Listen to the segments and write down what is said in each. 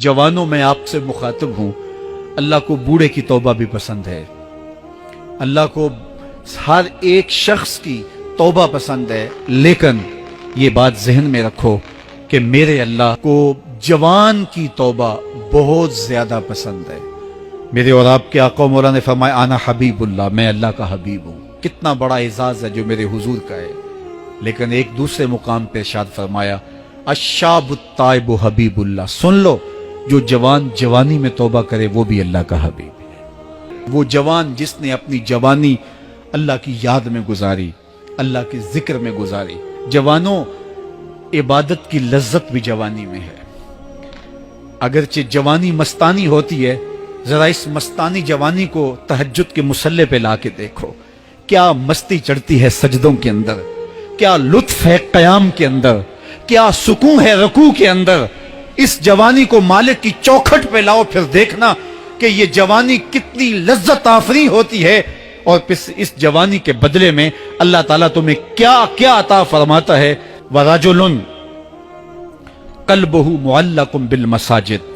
जवानों में आपसे मुखातिब हूं, अल्लाह को बूढ़े की तौबा भी पसंद है। अल्लाह को हर एक शख्स की तौबा पसंद है, लेकिन ये बात जहन में रखो कि मेरे अल्लाह को जवान की तौबा बहुत ज्यादा पसंद है। मेरे और आपके आका मौला ने फरमाया आना हबीबुल्लाह, मैं अल्लाह का हबीब हूं। कितना बड़ा एजाज है जो मेरे हुजूर का है। लेकिन एक दूसरे मुकाम पे इरशाद फरमाया अशाबुत ताइबु हबीबुल्लाह, सुन लो जो जवान जवानी में तौबा करे वो भी अल्लाह का हबीब है। वो जवान जिसने अपनी जवानी अल्लाह की याद में गुजारी, अल्लाह के जिक्र में गुजारी। जवानों, इबादत की लज्जत भी जवानी में है। अगरचे जवानी मस्तानी होती है, जरा इस मस्तानी जवानी को तहज्जुद के मुसल्ले पे लाके देखो, क्या मस्ती चढ़ती है सजदों के अंदर, क्या लुत्फ है कयाम के अंदर, क्या सुकून है रुकू के अंदर। इस जवानी को मालिक की चौखट पे लाओ, फिर देखना कि ये जवानी कितनी लज्जत आफरी होती है। और इस जवानी के बदले में अल्लाह ताला तुम्हें क्या क्या अता फरमाता है। वराजुलुन कल्बहु मुअल्लकुम बिल मसाजिद,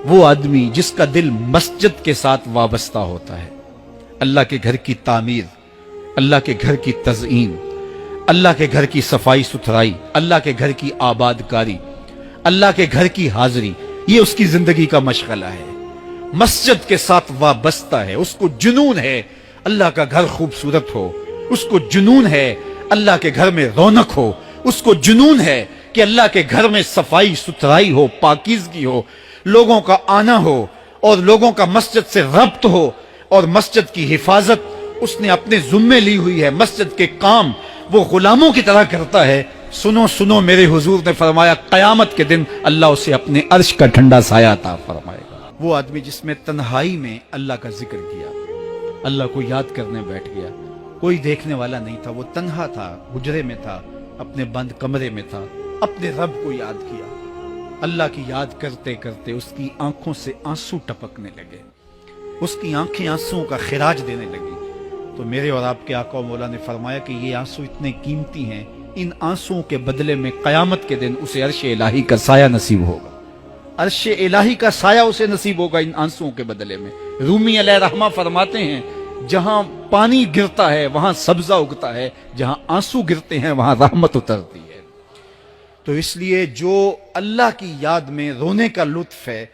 वो आदमी जिसका दिल मस्जिद के साथ वाबस्ता होता है। अल्लाह के घर की तामीर, अल्लाह के घर की तज़ईन, अल्लाह के घर की सफाई सुथराई, अल्लाह के घर की आबादकारी, अल्लाह के घर की हाजिरी, ये उसकी जिंदगी का मशगला है। मस्जिद के साथ वाबस्ता है, उसको जुनून है अल्लाह का घर खूबसूरत हो, उसको जुनून है अल्लाह के घर में रौनक हो, उसको जुनून है कि अल्लाह के घर में सफाई सुथराई हो, पाकीज़गी हो, लोगों का आना हो और लोगों का मस्जिद से रब्त हो और मस्जिद की हिफाजत उसने अपने जुम्मे ली हुई है। मस्जिद के काम वो गुलामों की तरह करता है। सुनो सुनो, मेरे हुजूर ने फरमाया कयामत के दिन अल्लाह उसे अपने अर्श का ठंडा साया अता फरमाएगा। वो आदमी जिसमें तन्हाई में अल्लाह का जिक्र किया, अल्लाह को याद करने बैठ गया, कोई देखने वाला नहीं था, वो तन्हा था, हुजरे में था, अपने बंद कमरे में था, अपने रब को याद किया। अल्लाह की याद करते करते उसकी आंखों से आंसू टपकने लगे, उसकी आंखें आंसुओं का खिराज देने लगी। तो मेरे और आपके आका मौला ने फरमाया कि ये आंसू इतने कीमती हैं, इन आंसुओं के बदले में कयामत के दिन उसे अर्श इलाही का साया नसीब होगा। अर्श इलाही का साया उसे नसीब होगा इन आंसुओं के बदले में। रूमी अलैहि रहमा फरमाते हैं जहां पानी गिरता है वहां सब्जा उगता है, जहां आंसू गिरते हैं वहां रहमत उतरती है। तो इसलिए जो अल्लाह की याद में रोने का लुत्फ है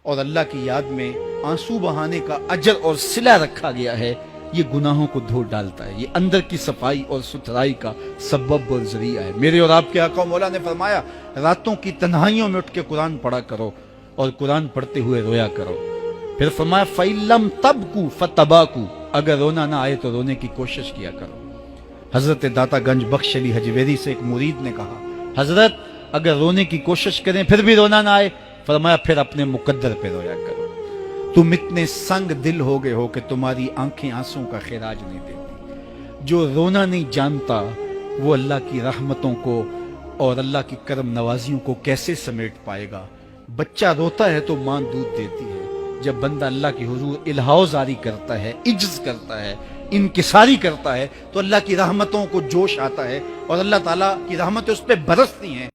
और अल्लाह की याद में आंसू बहाने का अजर और सिला रखा गया है, ये गुनाहों को धो डालता है, ये अंदर की सफाई और सुथराई का सबब और जरिया है। मेरे और आपके आका मौला ने फरमाया रातों की तन्हाइयों में उठ के कुरान पढ़ा करो और कुरान पढ़ते हुए रोया करो। फिर फरमाया फ़इल्लम तबकू फतबाकू, अगर रोना ना आए तो रोने की कोशिश किया करो। हजरत दाता गंज बख्श अली हजवेरी से एक मुरीद ने कहा, हजरत अगर रोने की कोशिश करें फिर भी रोना ना आए, फरमाया फिर अपने मुकद्दर पे रोया करो। तुम इतने संग दिल हो गए हो कि तुम्हारी आंखें आंसुओं का खिराज नहीं देती। जो रोना नहीं जानता वो अल्लाह की रहमतों को और अल्लाह की करम नवाजियों को कैसे समेट पाएगा। बच्चा रोता है तो मां दूध देती है। जब बंदा अल्लाह की हुजूर इल्हाओ जारी करता है, इज्ज करता है, इनकिसारी करता है, तो अल्लाह की रहमतों को जोश आता है और अल्लाह ताला की रहमतें उस पर बरसती हैं।